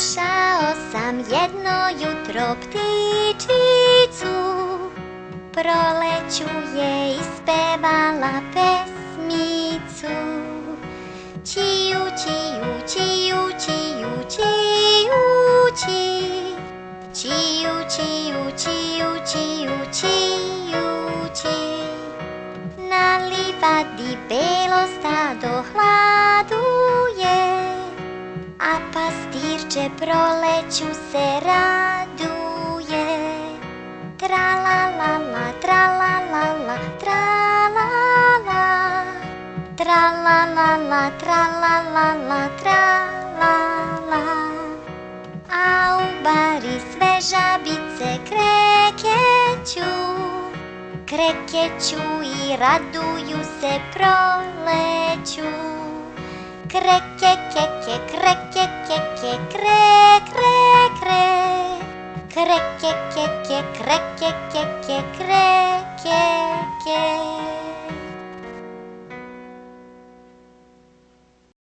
Slušao sam jedno jutro ptičicu, proleću je ispevala pesmicu. Čiju, čiju, čiju, čiju, čiju, čiju, čiju, čiju, čiju, čiju, čiju, čiju. Na livadi belo stado hladuje, a pastirče proleću se raduje. Tra-la-la-la, tra-la-la-la, tra-la-la, tra-la-la-la, tra-la-la-la, tra-la-la. A u bari sve žabice krekeću, krekeću i raduju se proleću. Kreke, keke, kreke, keke, kre, kre, kre. Kreke, keke, kreke, keke, kreke.